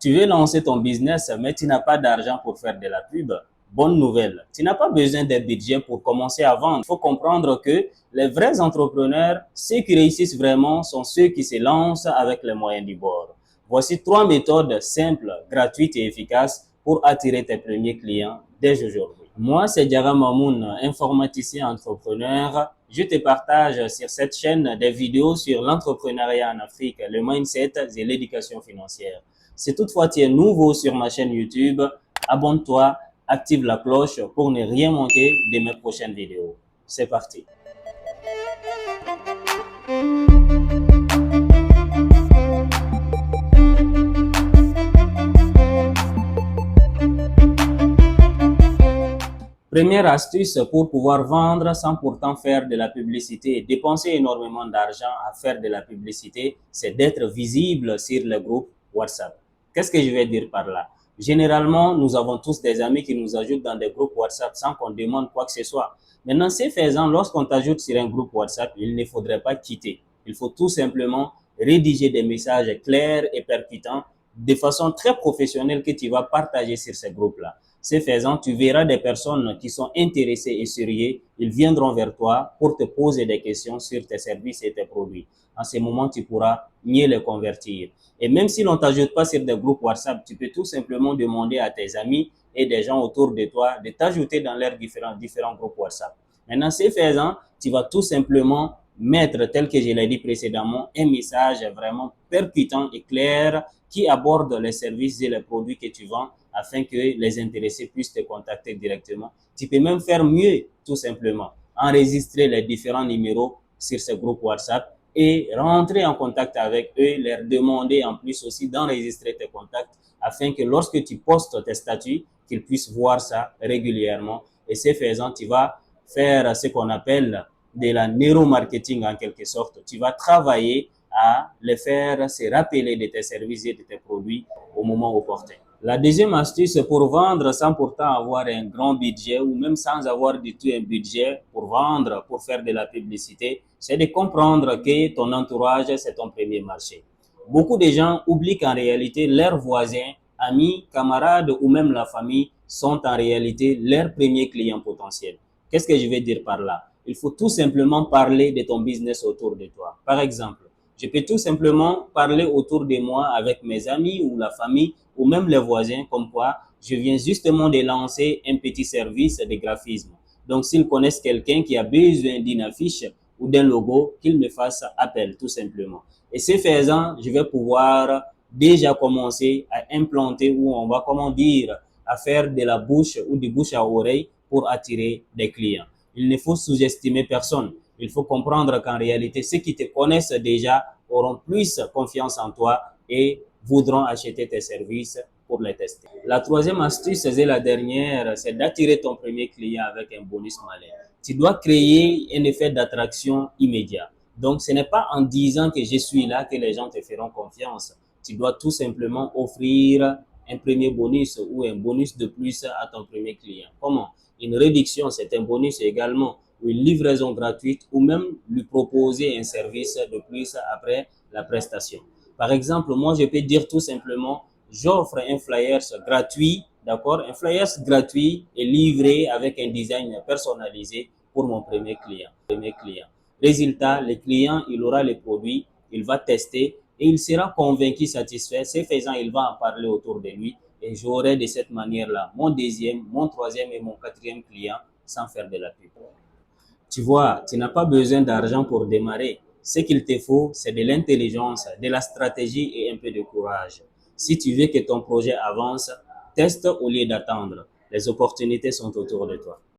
Tu veux lancer ton business, mais tu n'as pas d'argent pour faire de la pub. Bonne nouvelle, tu n'as pas besoin d'un budget pour commencer à vendre. Il faut comprendre que les vrais entrepreneurs, ceux qui réussissent vraiment, sont ceux qui se lancent avec les moyens du bord. Voici 3 méthodes simples, gratuites et efficaces pour attirer tes premiers clients dès aujourd'hui. Moi, c'est Diarra Mamoun, informaticien entrepreneur. Je te partage sur cette chaîne des vidéos sur l'entrepreneuriat en Afrique, le mindset et l'éducation financière. Si toutefois tu es nouveau sur ma chaîne YouTube, abonne-toi, active la cloche pour ne rien manquer de mes prochaines vidéos. C'est parti. Première astuce pour pouvoir vendre sans pourtant faire de la publicité et dépenser énormément d'argent à faire de la publicité, c'est d'être visible sur le groupe WhatsApp. Qu'est-ce que je vais dire par là? Généralement, nous avons tous des amis qui nous ajoutent dans des groupes WhatsApp sans qu'on demande quoi que ce soit. Maintenant, ce faisant, lorsqu'on t'ajoute sur un groupe WhatsApp, il ne faudrait pas quitter. Il faut tout simplement rédiger des messages clairs et percutants de façon très professionnelle que tu vas partager sur ces groupes-là. Ce faisant, tu verras des personnes qui sont intéressées et sérieuses. Ils viendront vers toi pour te poser des questions sur tes services et tes produits. En ce moment, tu pourras mieux les convertir. Et même si l'on ne t'ajoute pas sur des groupes WhatsApp, tu peux tout simplement demander à tes amis et des gens autour de toi de t'ajouter dans leurs différents groupes WhatsApp. Maintenant, ce faisant, tu vas tout simplement mettre, tel que je l'ai dit précédemment, un message vraiment percutant et clair qui aborde les services et les produits que tu vends afin que les intéressés puissent te contacter directement. Tu peux même faire mieux, tout simplement, enregistrer les différents numéros sur ce groupe WhatsApp et rentrer en contact avec eux, leur demander en plus aussi d'enregistrer tes contacts afin que lorsque tu postes tes statuts, qu'ils puissent voir ça régulièrement. Et ce faisant, tu vas faire ce qu'on appelle de la neuromarketing en quelque sorte. Tu vas travailler à les faire se rappeler de tes services et de tes produits au moment opportun. La deuxième astuce pour vendre sans pourtant avoir un grand budget ou même sans avoir du tout un budget pour vendre, pour faire de la publicité, c'est de comprendre que ton entourage, c'est ton premier marché. Beaucoup de gens oublient qu'en réalité, leurs voisins, amis, camarades ou même la famille sont en réalité leurs premiers clients potentiels. Qu'est-ce que je vais dire par là? Il faut tout simplement parler de ton business autour de toi. Par exemple, je peux tout simplement parler autour de moi avec mes amis ou la famille ou même les voisins comme quoi je viens justement de lancer un petit service de graphisme. Donc, s'ils connaissent quelqu'un qui a besoin d'une affiche ou d'un logo, qu'ils me fassent appel tout simplement. Et ce faisant, je vais pouvoir déjà commencer à implanter ou on va, comment dire, à faire de la bouche ou du bouche à oreille pour attirer des clients. Il ne faut sous-estimer personne. Il faut comprendre qu'en réalité, ceux qui te connaissent déjà auront plus confiance en toi et voudront acheter tes services pour les tester. La troisième astuce, et la dernière, c'est d'attirer ton premier client avec un bonus malin. Tu dois créer un effet d'attraction immédiat. Donc, ce n'est pas en disant que je suis là que les gens te feront confiance. Tu dois tout simplement offrir un premier bonus ou un bonus de plus à ton premier client. Comment? Une réduction, c'est un bonus également, ou une livraison gratuite, ou même lui proposer un service de plus après la prestation. Par exemple, moi, je peux dire tout simplement, j'offre un flyers gratuit, d'accord? Un flyers gratuit et livré avec un design personnalisé pour mon premier client. Résultat, le client, il aura les produits, il va tester et il sera convaincu, satisfait. Ce faisant, il va en parler autour de lui et j'aurai de cette manière-là mon deuxième, mon troisième et mon quatrième client sans faire de la pub. Tu vois, tu n'as pas besoin d'argent pour démarrer. Ce qu'il te faut, c'est de l'intelligence, de la stratégie et un peu de courage. Si tu veux que ton projet avance, teste au lieu d'attendre. Les opportunités sont autour de toi.